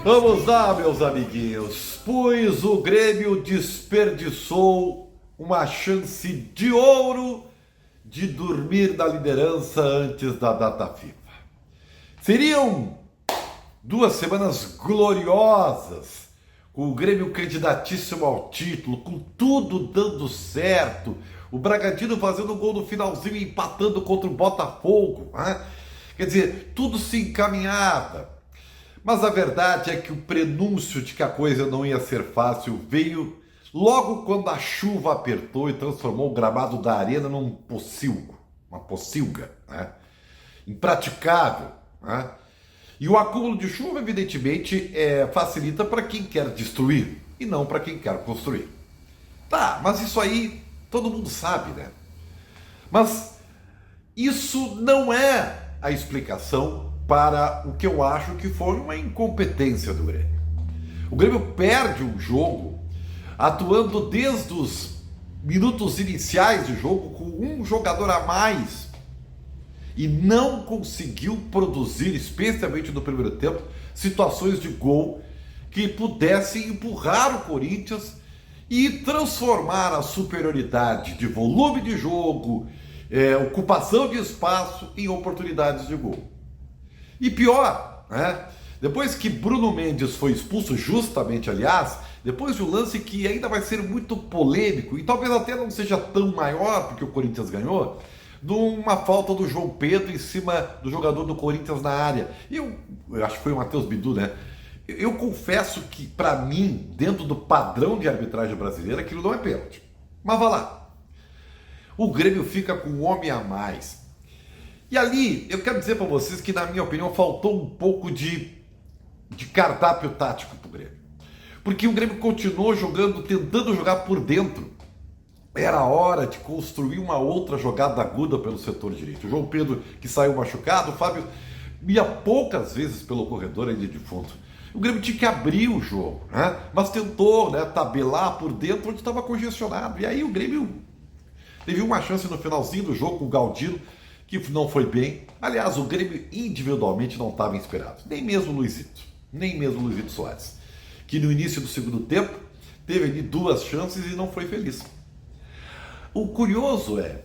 Vamos lá, meus amiguinhos, pois o Grêmio desperdiçou uma chance de ouro de dormir na liderança antes da data FIFA. Seriam 2 semanas gloriosas, com o Grêmio candidatíssimo ao título, com tudo dando certo, o Bragantino fazendo gol no finalzinho e empatando contra o Botafogo, né? Quer dizer, tudo se encaminhava. Mas a verdade é que o prenúncio de que a coisa não ia ser fácil veio logo quando a chuva apertou e transformou o gramado da arena num pocilgo, uma pocilga, né? Impraticável, né? E o acúmulo de chuva, evidentemente, facilita para quem quer destruir e não para quem quer construir. Tá, mas isso aí todo mundo sabe, né? Mas isso não é a explicação para o que eu acho que foi uma incompetência do Grêmio. O Grêmio perde um jogo atuando desde os minutos iniciais de jogo com um jogador a mais e não conseguiu produzir, especialmente no primeiro tempo, situações de gol que pudessem empurrar o Corinthians e transformar a superioridade de volume de jogo, ocupação de espaço em oportunidades de gol. E pior, né? Depois que Bruno Mendes foi expulso, justamente, aliás, depois de um lance que ainda vai ser muito polêmico e talvez até não seja tão maior porque o Corinthians ganhou, de uma falta do João Pedro em cima do jogador do Corinthians na área. Eu acho que foi o Matheus Bidu, né? Eu confesso que, para mim, dentro do padrão de arbitragem brasileira, aquilo não é pênalti. Mas vá lá. O Grêmio fica com um homem a mais. E ali, eu quero dizer para vocês que, na minha opinião, faltou um pouco de cardápio tático para o Grêmio. Porque o Grêmio continuou jogando, tentando jogar por dentro. Era hora de construir uma outra jogada aguda pelo setor direito. O João Pedro, que saiu machucado, o Fábio ia poucas vezes pelo corredor ali de fundo. O Grêmio tinha que abrir o jogo, né? Mas tentou, né, tabelar por dentro onde estava congestionado. E aí o Grêmio teve uma chance no finalzinho do jogo com o Galdino, que não foi bem. Aliás, o Grêmio individualmente não estava inspirado. Nem mesmo o Luizito Soares, que no início do segundo tempo teve ali 2 chances e não foi feliz. O curioso é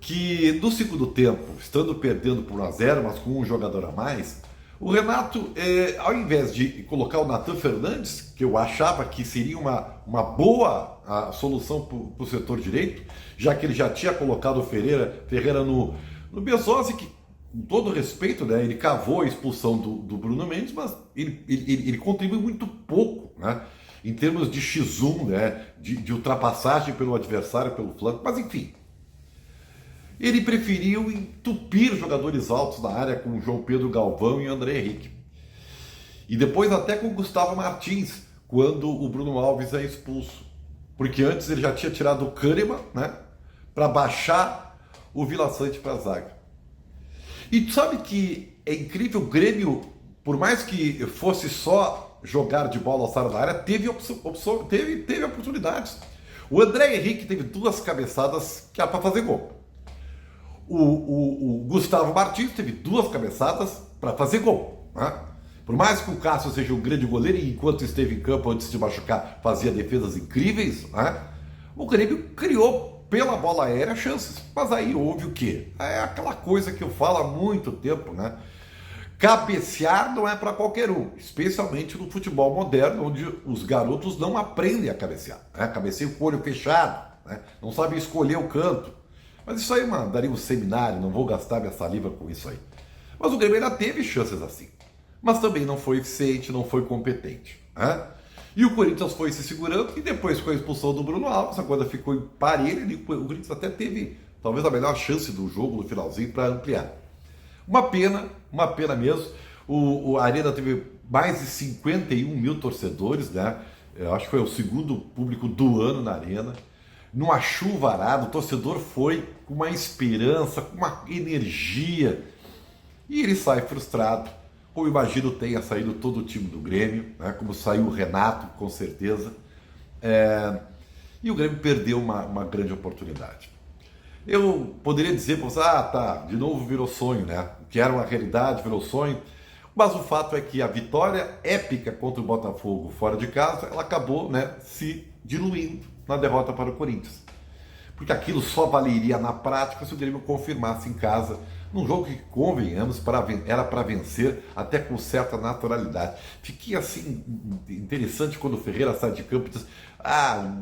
que no segundo tempo, estando perdendo por 1-0, mas com um jogador a mais, o Renato, ao invés de colocar o Nathan Fernandes, que eu achava que seria uma boa solução para o setor direito, já que ele já tinha colocado o Ferreira no Bezossi, que, com todo respeito, né, ele cavou a expulsão do Bruno Mendes, mas ele contribui muito pouco, né, em termos de X1, né, de ultrapassagem pelo adversário, pelo flanco, mas enfim. Ele preferiu entupir jogadores altos na área com o João Pedro Galvão e André Henrique. E depois até com o Gustavo Martins, quando o Bruno Alves é expulso. Porque antes ele já tinha tirado o Kahneman, né, para baixar o Vila Sante para a zaga. E tu sabe que é incrível, o Grêmio, por mais que fosse só jogar de bola alçada na área, teve oportunidades. O André Henrique teve 2 cabeçadas que era para fazer gol. O Gustavo Martins teve 2 cabeçadas para fazer gol, né? Por mais que o Cássio seja um grande goleiro e enquanto esteve em campo antes de machucar fazia defesas incríveis, né? O Grêmio criou pela bola aérea chances, mas aí houve o quê? É aquela coisa que eu falo há muito tempo, né? Cabecear não é para qualquer um, especialmente no futebol moderno, onde os garotos não aprendem a cabecear, né? Cabeceiam com o olho fechado, né? Não sabem escolher o canto. Mas isso aí daria um seminário, não vou gastar minha saliva com isso aí. Mas o Grêmio ainda teve chances assim, mas também não foi eficiente, não foi competente, né? E o Corinthians foi se segurando e depois com a expulsão do Bruno Alves, a coisa ficou em parelho e o Corinthians até teve talvez a melhor chance do jogo no finalzinho para ampliar. Uma pena mesmo. A Arena teve mais de 51 mil torcedores, né? Eu acho que foi o segundo público do ano na Arena. Numa chuvarada, o torcedor foi com uma esperança, com uma energia. E ele sai frustrado, como imagino tenha saído todo o time do Grêmio, né? Como saiu o Renato, com certeza. E o Grêmio perdeu uma grande oportunidade. Eu poderia dizer para você, tá, de novo virou sonho, né? O que era uma realidade virou sonho. Mas o fato é que a vitória épica contra o Botafogo fora de casa, ela acabou, né, se diluindo na derrota para o Corinthians. Porque aquilo só valeria na prática se o Grêmio confirmasse em casa, num jogo que, convenhamos, era para vencer até com certa naturalidade. Fiquei assim, interessante quando o Ferreira sai de campo e diz: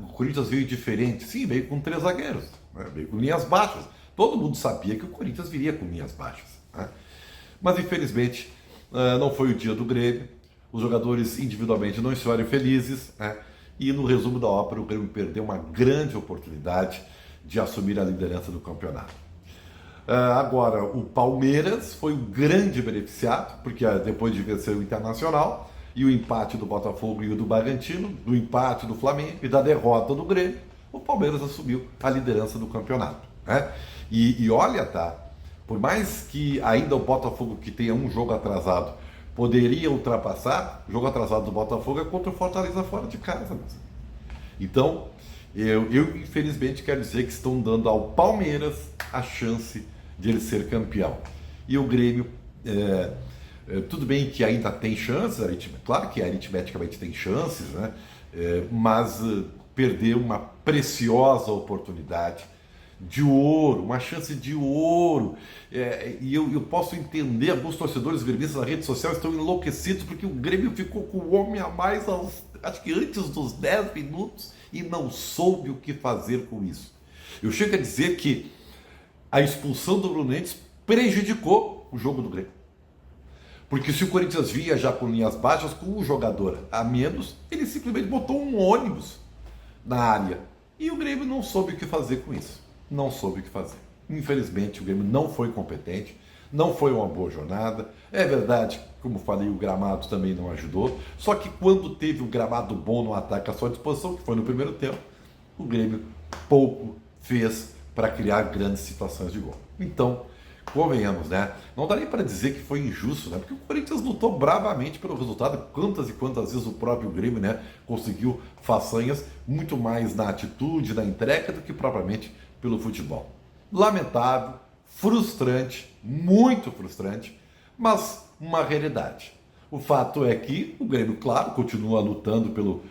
o Corinthians veio diferente. Sim, veio com 3 zagueiros, né? Veio com linhas baixas. Todo mundo sabia que o Corinthians viria com linhas baixas, né? Mas infelizmente não foi o dia do Grêmio. Os jogadores individualmente não estiveram felizes, né? E no resumo da ópera, o Grêmio perdeu uma grande oportunidade de assumir a liderança do campeonato. Agora, o Palmeiras foi o grande beneficiado, porque depois de vencer o Internacional e o empate do Botafogo e o do Bragantino, do empate do Flamengo e da derrota do Grêmio, o Palmeiras assumiu a liderança do campeonato, né? E olha, tá, por mais que ainda o Botafogo, que tenha um jogo atrasado, poderia ultrapassar, o jogo atrasado do Botafogo é contra o Fortaleza fora de casa. Então, eu infelizmente quero dizer que estão dando ao Palmeiras a chance de ele ser campeão. E o Grêmio, tudo bem que ainda tem chances, claro que aritmeticamente tem chances, né? Mas perdeu uma preciosa oportunidade de ouro, uma chance de ouro. E eu posso entender, alguns torcedores gremistas na rede social estão enlouquecidos porque o Grêmio ficou com o homem a mais, acho que antes dos 10 minutos, e não soube o que fazer com isso. Eu chego a dizer que a expulsão do Bruno Mendes prejudicou o jogo do Grêmio. Porque se o Corinthians via já com linhas baixas, com um jogador a menos, ele simplesmente botou um ônibus na área. E o Grêmio não soube o que fazer com isso. Não soube o que fazer. Infelizmente, o Grêmio não foi competente, não foi uma boa jornada. É verdade, como falei, o gramado também não ajudou. Só que quando teve um gramado bom no ataque à sua disposição, que foi no primeiro tempo, o Grêmio pouco fez para criar grandes situações de gol. Então, convenhamos, né? Não dá nem para dizer que foi injusto, né? Porque o Corinthians lutou bravamente pelo resultado. Quantas e quantas vezes o próprio Grêmio, né, conseguiu façanhas muito mais na atitude, na entrega, do que propriamente pelo futebol. Lamentável, frustrante, muito frustrante, mas uma realidade. O fato é que o Grêmio, claro, continua lutando pelo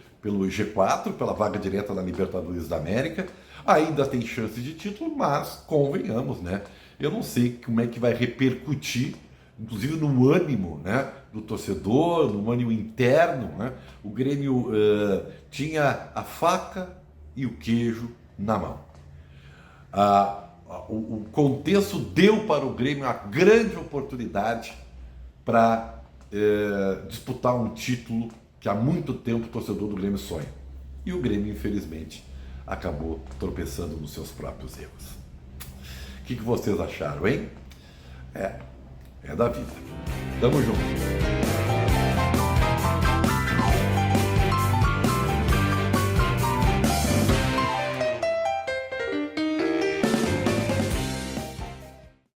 G4, pela vaga direta na Libertadores da América, ainda tem chance de título, mas convenhamos, né? Eu não sei como é que vai repercutir, inclusive no ânimo, né, do torcedor, no ânimo interno, né? O Grêmio tinha a faca e o queijo na mão. O contexto deu para o Grêmio a grande oportunidade para disputar um título que há muito tempo o torcedor do Grêmio sonha. E o Grêmio, infelizmente, acabou tropeçando nos seus próprios erros. O que vocês acharam, hein? É da vida. Tamo junto.